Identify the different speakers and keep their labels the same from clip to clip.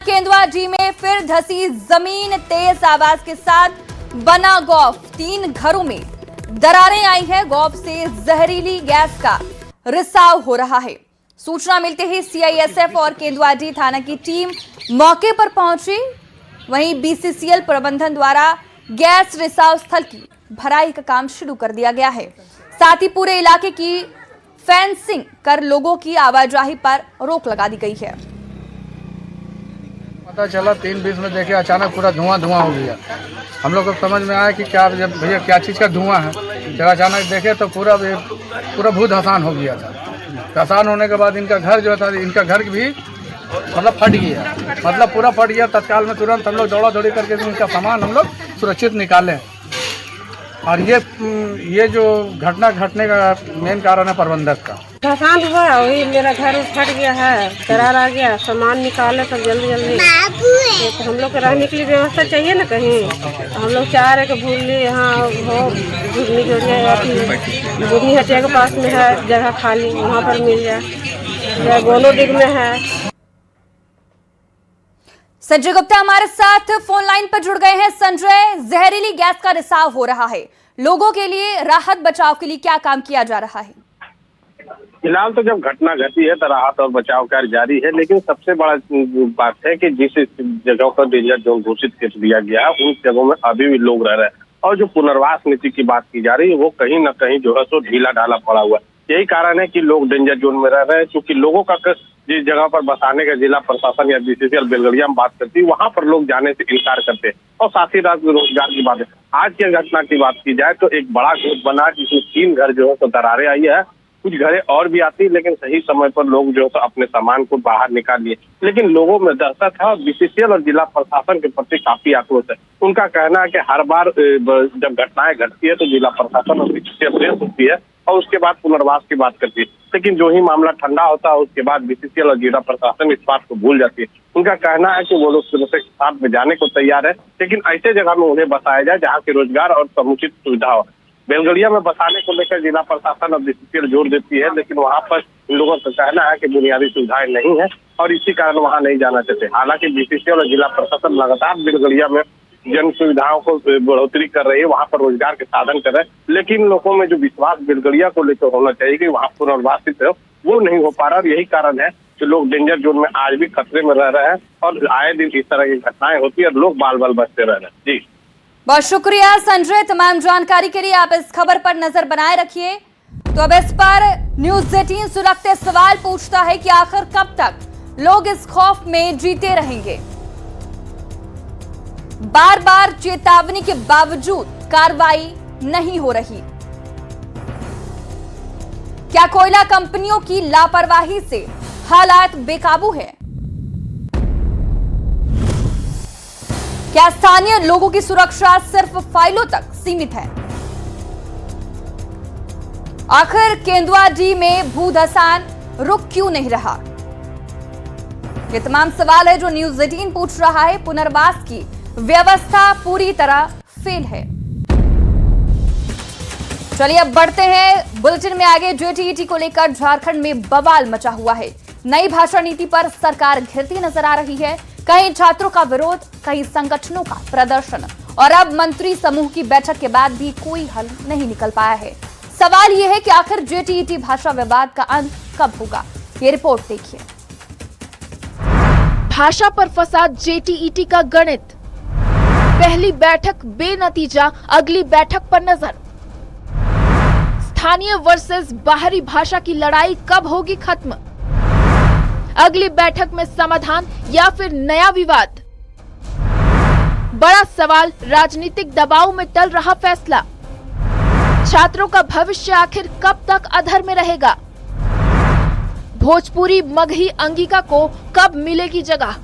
Speaker 1: केंदुआ जी में फिर धसी जमीन, तेज आवाज के साथ बना गौफ। 3 घरों में दरारें आई हैं। गौफ से जहरीली गैस का रिसाव हो रहा है। सूचना मिलते ही सीआईएसएफ और केंदुआ जी थाना की टीम मौके पर पहुंची। वहीं बीसीसीएल प्रबंधन द्वारा गैस रिसाव स्थल की भराई का काम शुरू कर दिया गया है। साथ ही पूरे इलाके की फेंसिंग कर लोगों की आवाजाही पर रोक लगा दी गई है।
Speaker 2: पता चला 3:20 में देखे अचानक पूरा धुआं हो गया। हम लोग को समझ में आया कि क्या भैया क्या चीज़ का धुआं है। जब अचानक देखे तो पूरा भूत धसान हो गया था। धसान होने के बाद इनका घर जो था, इनका घर भी मतलब फट गया, मतलब पूरा फट गया। तत्काल में तुरंत हम लोग दौड़ा दौड़ी करके इनका सामान हम लोग सुरक्षित निकाले। और ये जो घटना घटने का मेन कारण है प्रबंधक का।
Speaker 3: धसान हुआ, वही मेरा घर फट गया है, दरार आ गया, सामान निकाले सब जल्दी। तो हम लोग को रहने के लिए व्यवस्था चाहिए ना कहीं। हम लोग चाह रहे कि भूली यहाँ हो, बुढ़नी हटिया के पास में है जगह खाली, वहाँ पर मिल जाए। गोलो डिग में है।
Speaker 1: संजय गुप्ता हमारे साथ फोन लाइन पर जुड़ गए हैं। संजय, जहरीली गैस का रिसाव हो रहा है, लोगों के लिए राहत बचाव के लिए क्या काम किया जा रहा है?
Speaker 4: फिलहाल तो जब घटना घटी है तो राहत और बचाव कार्य जारी है, लेकिन सबसे बड़ा बात है कि जिस जगहों पर डेंजर जोन घोषित कर दिया गया है उन जगहों में अभी भी लोग रह रहे हैं। और जो पुनर्वास नीति की बात की जा रही है वो कहीं न कहीं जो है सो ढीला ढाला पड़ा हुआ है। यही कारण है कि लोग डेंजर जोन में रह रहे हैं, क्योंकि लोगों का जिस जगह पर बसाने का जिला प्रशासन या बीसीसीएल बेलगड़िया में बात करती है वहां पर लोग जाने से इनकार करते हैं। और साथ ही साथ रोजगार की बात है। आज की घटना की बात की जाए तो एक बड़ा ग्रुप बना जिसमें 3 घर जो है तो दरारें आई है। कुछ घरें और भी आती, लेकिन सही समय पर लोग जो है तो अपने सामान को बाहर निकाल लिए। लेकिन लोगों में दहशत है और बीसीसीएल और जिला प्रशासन के प्रति काफी आक्रोश है। उनका कहना है कि हर बार जब घटनाएं घटती है तो जिला प्रशासन और बीसीसीएल प्रेस होती है और उसके बाद पुनर्वास की बात करती है, लेकिन जो ही मामला ठंडा होता है उसके बाद बीसीसीएल और जिला प्रशासन इस बात को भूल जाती है। उनका कहना है कि वो लोग सुरक्षा के साथ में जाने को तैयार है, लेकिन ऐसे जगह में उन्हें बसाया जाए जहाँ की रोजगार और समुचित सुविधा हो। बेलगड़िया में बसाने को लेकर जिला प्रशासन और बीसीसीएल जोर देती है, लेकिन वहाँ पर इन लोगों का कहना है कि बुनियादी सुविधाएं नहीं है और इसी कारण वहाँ नहीं जाना चाहते। हालांकि बीसीसीएल और जिला प्रशासन लगातार बेलगड़िया में जन सुविधाओं को बढ़ोतरी कर रही है, वहाँ पर रोजगार के साधन कर रहे हैं, लेकिन लोगों में जो विश्वास बेलगड़िया को लेकर होना चाहिए कि वहाँ पुनर्वासित है वो नहीं हो पा रहा। और यही कारण है कि लोग डेंजर जोन में आज भी खतरे में रह रहे हैं और आए दिन इस तरह की घटनाएं होती है और लोग बाल बाल बचते रह रहे हैं। जी
Speaker 1: बहुत शुक्रिया संजय, तमाम जानकारी के लिए। आप इस खबर पर नजर बनाए रखिए। तो अब इस पर न्यूज़ 18 सुलगते सवाल पूछता है कि आखिर कब तक लोग इस खौफ में जीते रहेंगे? बार बार चेतावनी के बावजूद कार्रवाई नहीं हो रही। क्या कोयला कंपनियों की लापरवाही से हालात बेकाबू है? क्या स्थानीय लोगों की सुरक्षा सिर्फ फाइलों तक सीमित है? आखिर केंदुआ जी में भूधसान रुक क्यों नहीं रहा? ये तमाम सवाल है जो न्यूज़ 18 पूछ रहा है। पुनर्वास की व्यवस्था पूरी तरह फेल है। चलिए अब बढ़ते हैं बुलेटिन में आगे। जेटीईटी को लेकर झारखंड में बवाल मचा हुआ है। नई भाषा नीति पर सरकार घिरती नजर आ रही है। कई छात्रों का विरोध, कई संगठनों का प्रदर्शन और अब मंत्री समूह की बैठक के बाद भी कोई हल नहीं निकल पाया है। सवाल यह है कि आखिर जेटीईटी भाषा विवाद का अंत कब होगा? ये रिपोर्ट देखिए।
Speaker 5: भाषा पर फंसा जेटीईटी का गणित, पहली बैठक बेनतीजा, अगली बैठक पर नजर। स्थानीय वर्सेस बाहरी भाषा की लड़ाई कब होगी खत्म? अगली बैठक में समाधान या फिर नया विवाद? बड़ा सवाल, राजनीतिक दबाव में टल रहा फैसला। छात्रों का भविष्य आखिर कब तक अधर में रहेगा? भोजपुरी, मगही, अंगिका को कब मिलेगी जगह?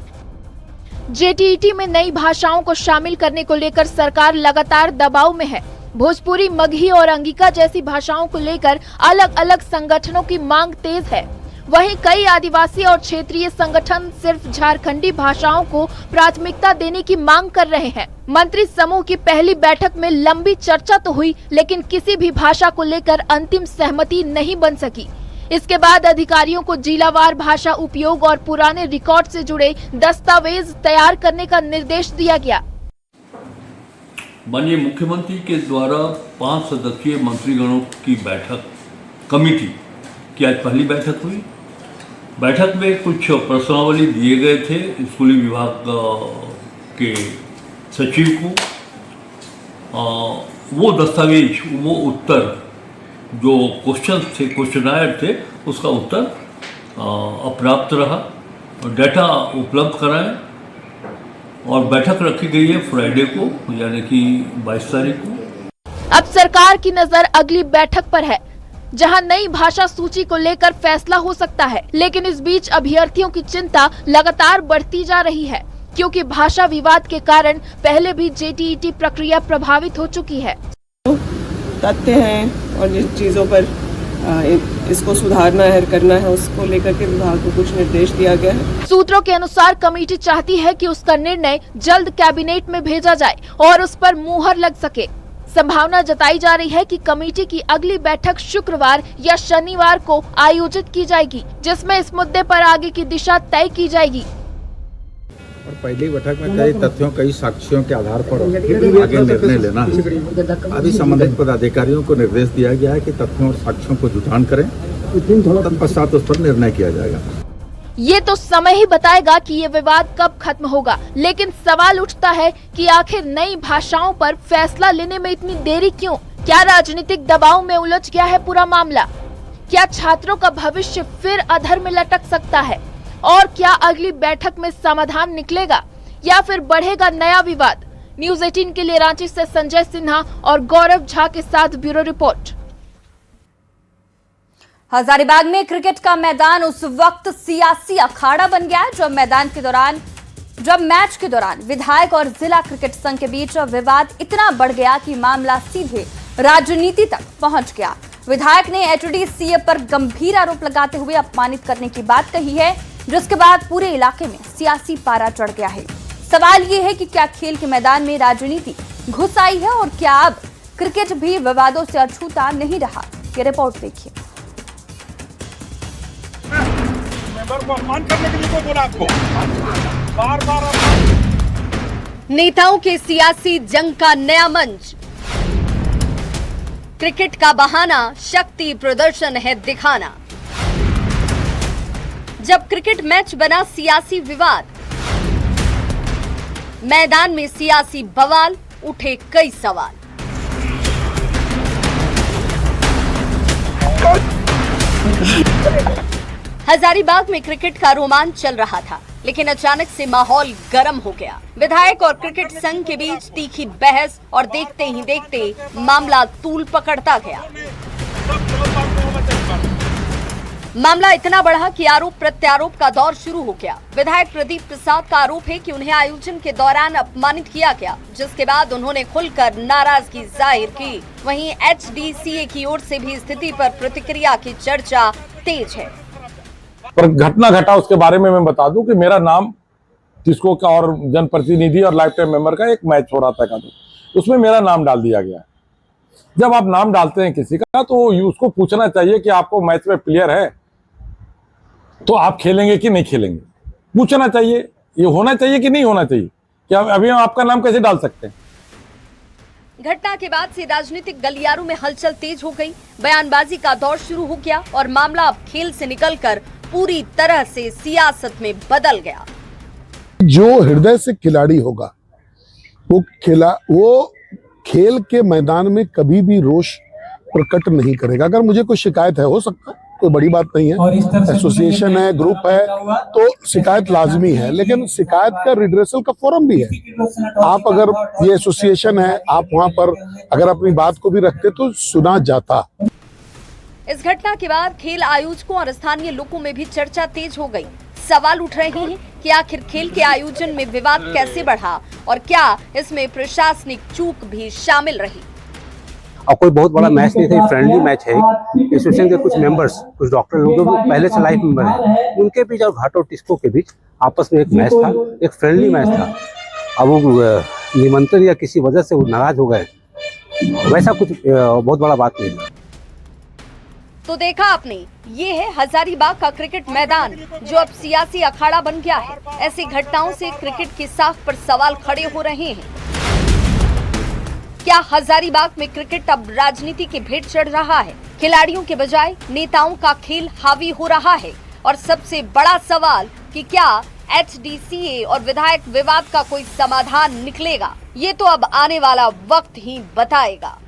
Speaker 5: जेटीईटी में नई भाषाओं को शामिल करने को लेकर सरकार लगातार दबाव में है। भोजपुरी, मगही और अंगिका जैसी भाषाओं को लेकर अलग अलग संगठनों की मांग तेज है। वहीं कई आदिवासी और क्षेत्रीय संगठन सिर्फ झारखंडी भाषाओं को प्राथमिकता देने की मांग कर रहे हैं। मंत्री समूह की पहली बैठक में लंबी चर्चा तो हुई, लेकिन किसी भी भाषा को लेकर अंतिम सहमति नहीं बन सकी। इसके बाद अधिकारियों को जिलावार भाषा उपयोग और पुराने रिकॉर्ड से जुड़े दस्तावेज तैयार करने का निर्देश दिया गया।
Speaker 6: माननीय मुख्यमंत्री के द्वारा 5 सदस्यीय मंत्रीगणों की बैठक कमेटी की आज पहली बैठक हुई। बैठक में कुछ प्रश्नावली दिए गए थे स्कूली विभाग के सचिव को। वो दस्तावेज, वो उत्तर, जो क्वेश्चन थे, क्वेश्चनायर थे, उसका उत्तर अपर्याप्त रहा। डाटा उपलब्ध कराएं और बैठक रखी गई है फ्राइडे को, यानी कि 22 तारीख को।
Speaker 5: अब सरकार की नजर अगली बैठक पर है, जहां नई भाषा सूची को लेकर फैसला हो सकता है। लेकिन इस बीच अभ्यर्थियों की चिंता लगातार बढ़ती जा रही है, क्योंकि भाषा विवाद के कारण पहले भी JTET प्रक्रिया प्रभावित हो चुकी है।
Speaker 7: तथ्य हैं और जिन चीज़ों पर इसको सुधारना है, करना है, उसको लेकर के विभाग को कुछ निर्देश दिया गया है।
Speaker 5: सूत्रों के अनुसार कमेटी चाहती है कि उसका निर्णय जल्द कैबिनेट में भेजा जाए और उस पर मुहर लग सके। संभावना जताई जा रही है कि कमेटी की अगली बैठक शुक्रवार या शनिवार को आयोजित की जाएगी, जिसमें इस मुद्दे पर आगे की दिशा तय की जाएगी।
Speaker 8: और पहली बैठक में कई तथ्यों, कई साक्ष्यों के आधार पर आगे निर्णय लेना है। अभी संबंधित पदाधिकारियों को निर्देश दिया गया है कि तथ्यों और साक्ष्यों को जुटान करें, तत्पश्चात उस पर निर्णय किया जाएगा।
Speaker 5: ये तो समय ही बताएगा कि ये विवाद कब खत्म होगा, लेकिन सवाल उठता है कि आखिर नई भाषाओं पर फैसला लेने में इतनी देरी क्यों? क्या राजनीतिक दबाव में उलझ गया है पूरा मामला? क्या छात्रों का भविष्य फिर अधर में लटक सकता है? और क्या अगली बैठक में समाधान निकलेगा या फिर बढ़ेगा नया विवाद? न्यूज़ 18 के लिए रांची से संजय सिन्हा और गौरव झा के साथ ब्यूरो रिपोर्ट।
Speaker 1: हजारीबाग में क्रिकेट का मैदान उस वक्त सियासी अखाड़ा बन गया जब मैच के दौरान विधायक और जिला क्रिकेट संघ के बीच विवाद इतना बढ़ गया कि मामला सीधे राजनीति तक पहुंच गया। विधायक ने HD CA पर गंभीर आरोप लगाते हुए अपमानित करने की बात कही है, जिसके बाद पूरे इलाके में सियासी पारा चढ़ गया है। सवाल ये है कि क्या खेल के मैदान में राजनीति घुस आई है और क्या अब क्रिकेट भी विवादों से अछूता नहीं रहा? ये रिपोर्ट देखिए।
Speaker 9: को अपमान करने के लिए कोई बोला आपको? बार-बार
Speaker 10: नेताओं के सियासी जंग का नया मंच। क्रिकेट का बहाना शक्ति प्रदर्शन है दिखाना। जब क्रिकेट मैच बना सियासी विवाद, मैदान में सियासी बवाल, उठे कई सवाल। हजारीबाग में क्रिकेट का रोमांच चल रहा था, लेकिन अचानक से माहौल गर्म हो गया। विधायक और क्रिकेट संघ के बीच तीखी बहस और देखते ही देखते मामला तूल पकड़ता गया। मामला इतना बढ़ा कि आरोप प्रत्यारोप का दौर शुरू हो गया। विधायक प्रदीप प्रसाद का आरोप है कि उन्हें आयोजन के दौरान अपमानित किया गया, जिसके बाद उन्होंने खुलकर नाराजगी जाहिर की। वहीं HD CA की ओर से भी स्थिति पर प्रतिक्रिया की चर्चा तेज है।
Speaker 11: पर घटना घटा उसके बारे में मैं बता दूं कि मेरा नाम किसको का और जनप्रतिनिधि और लाइफ टाइम मेंबर का एक मैच हो रहा था का, उसमें मेरा नाम डाल दिया गया। जब आप नाम डालते हैं किसी का तो उसको पूछना चाहिए कि आपको मैच में प्लेयर है तो आप खेलेंगे कि नहीं खेलेंगे, पूछना चाहिए। ये होना चाहिए कि नहीं होना चाहिए? क्या अभी हम आपका नाम कैसे डाल सकते हैं?
Speaker 10: घटना के बाद से राजनीतिक गलियारों में हलचल तेज हो गई। बयानबाजी का दौर शुरू हो गया और मामला अब खेल से निकलकर पूरी तरह से सियासत में बदल गया।
Speaker 12: जो हृदय से खिलाड़ी होगा वो खेल के मैदान में कभी भी रोष प्रकट नहीं करेगा। अगर मुझे कोई शिकायत है, हो सकता है, कोई बड़ी बात नहीं है, एसोसिएशन है, ग्रुप है, तो शिकायत लाजमी है, लेकिन शिकायत का रिड्रेसल का फोरम भी है। आप अगर ये एसोसिएशन है, आप वहां पर अगर अपनी बात को भी रखते तो सुना जाता।
Speaker 10: इस घटना के बाद खेल आयोजकों और स्थानीय लोगों में भी चर्चा तेज हो गई। सवाल उठ रहे हैं कि आखिर खेल के आयोजन में विवाद कैसे बढ़ा और क्या इसमें प्रशासनिक चूक भी शामिल रही।
Speaker 13: और कोई बहुत बड़ा मैच नहीं था, फ्रेंडली मैच है। एसोसिएशन के कुछ मेंबर्स, कुछ डॉक्टर लोग जो पहले से लाइफ मेंबर हैं, उनके बीच और घाट और टिस्को के बीच आपस में एक मैच था, एक फ्रेंडली मैच था। अब वो निमंत्रण या किसी वजह से वो नाराज हो गए, वैसा कुछ बहुत बड़ा बात नहीं था।
Speaker 10: तो देखा आपने, ये है हजारीबाग का क्रिकेट मैदान जो अब सियासी अखाड़ा बन गया है। ऐसी घटनाओं से क्रिकेट की साख पर सवाल खड़े हो रहे हैं। क्या हजारीबाग में क्रिकेट अब राजनीति की भेंट चढ़ रहा है? खिलाड़ियों के बजाय नेताओं का खेल हावी हो रहा है। और सबसे बड़ा सवाल कि क्या HDCA और विधायक विवाद का कोई समाधान निकलेगा? ये तो अब आने वाला वक्त ही बताएगा।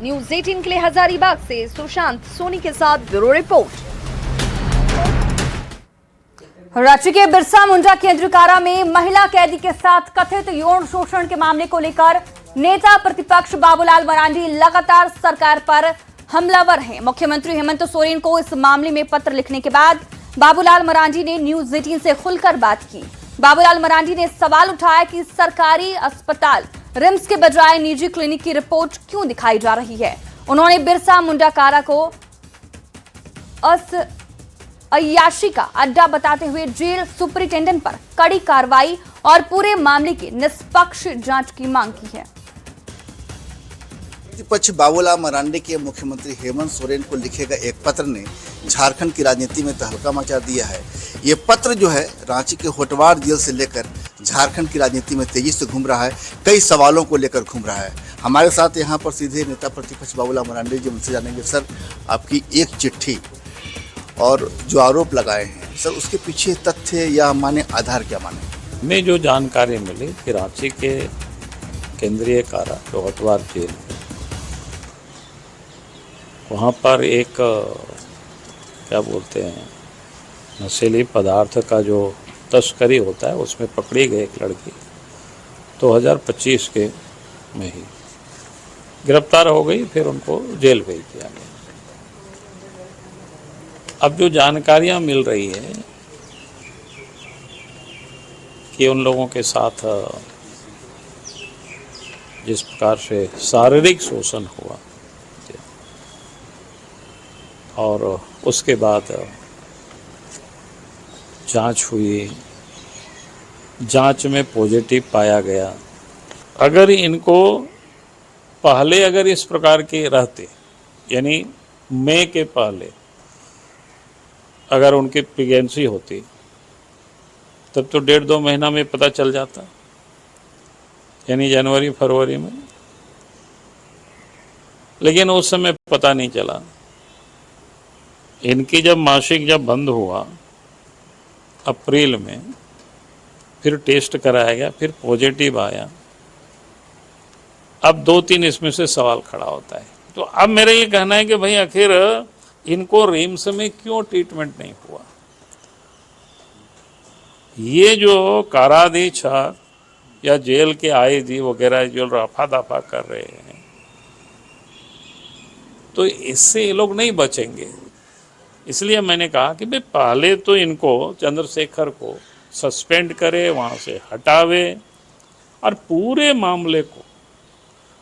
Speaker 10: न्यूज़ 18 के लिए हजारीबाग से सुशांत सोनी के साथ ब्यूरो रिपोर्ट।
Speaker 1: रांची के बिरसा मुंडा केंद्रीय कारा में महिला कैदी के साथ कथित यौन शोषण के मामले को लेकर नेता प्रतिपक्ष बाबूलाल मरांडी लगातार सरकार पर हमलावर हैं। मुख्यमंत्री हेमंत सोरेन को इस मामले में पत्र लिखने के बाद बाबूलाल मरांडी ने न्यूज़ 18 से खुलकर बात की। बाबूलाल मरांडी ने सवाल उठाया कि सरकारी अस्पताल रिम्स के बजाय निजी क्लिनिक की रिपोर्ट क्यों दिखाई जा रही है। उन्होंने बिरसा मुंडा कारा को अय्याशी का अड्डा बताते हुए जेल सुपरिटेंडेंट पर कड़ी कार्रवाई और पूरे मामले की निष्पक्ष जांच की मांग की है।
Speaker 14: प्रतिपक्ष बाबूलाल मरांडी के मुख्यमंत्री हेमंत सोरेन को लिखे गए एक पत्र ने झारखंड की राजनीति में तहलका मचा दिया है। ये पत्र जो है रांची के होटवार जेल से लेकर झारखंड की राजनीति में तेजी से घूम रहा है, कई सवालों को लेकर घूम रहा है। हमारे साथ यहाँ पर सीधे नेता प्रतिपक्ष बाबूलाल मरांडी जी, उनसे जानेंगे सर आपकी एक चिट्ठी और जो आरोप लगाए हैं सर, उसके पीछे तथ्य या माने आधार क्या माने?
Speaker 15: हमें जो जानकारी मिली कि रांची के केंद्रीय कारा जो होटवार जेल है, वहाँ पर एक क्या बोलते हैं नशीली पदार्थ का जो तस्करी होता है उसमें पकड़ी गई एक लड़की 2025 के में ही गिरफ्तार हो गई, फिर उनको जेल भेज दिया गया। अब जो जानकारियां मिल रही है कि उन लोगों के साथ जिस प्रकार से शारीरिक शोषण हुआ और उसके बाद जांच हुई, जांच में पॉजिटिव पाया गया। अगर इनको पहले अगर इस प्रकार के रहते, यानी मई के पहले अगर उनकी प्रेगनेंसी होती तब तो 1.5-2 महीना में पता चल जाता, यानी जनवरी फरवरी में। लेकिन उस समय पता नहीं चला। इनकी जब मासिक जब बंद हुआ अप्रैल में, फिर टेस्ट कराया गया, फिर पॉजिटिव आया। अब 2-3 इसमें से सवाल खड़ा होता है। तो अब मेरा ये कहना है कि भाई आखिर इनको रिम्स में क्यों ट्रीटमेंट नहीं हुआ? ये जो काराधीक्षक या जेल के आईजी वगैरह जो रफा दफा कर रहे हैं, तो इससे ये लोग नहीं बचेंगे। इसलिए मैंने कहा कि भाई पहले तो इनको चंद्रशेखर को सस्पेंड करे, वहाँ से हटावे और पूरे मामले को,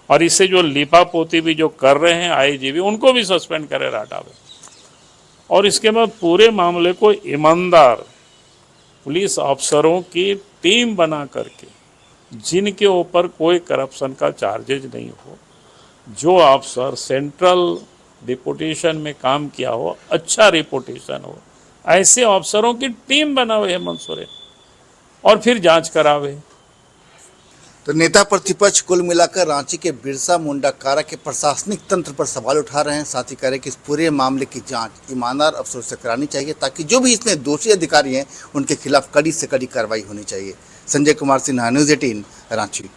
Speaker 15: और इससे जो लिपापोती भी जो कर रहे हैं आईजी भी, उनको भी सस्पेंड करे, हटावे। और इसके बाद पूरे मामले को ईमानदार पुलिस अफसरों की टीम बना करके, जिनके ऊपर कोई करप्शन का चार्जेज नहीं हो, जो अफसर सेंट्रल डिपुटेशन में काम किया हो, अच्छा रिपुटेशन हो, ऐसे अफसरों की टीम बनावे हेमंत सोरेन और फिर जांच करावे।
Speaker 14: तो नेता प्रतिपक्ष कुल मिलाकर रांची के बिरसा मुंडा कारा के प्रशासनिक तंत्र पर सवाल उठा रहे हैं। साथ ही कह रहे हैं कि इस पूरे मामले की जांच ईमानदार अफसरों से करानी चाहिए, ताकि जो भी इसमें दोषी अधिकारी हैं उनके खिलाफ कड़ी से कड़ी कार्रवाई होनी चाहिए। संजय कुमार सिन्हा, न्यूज़ 18 रांची।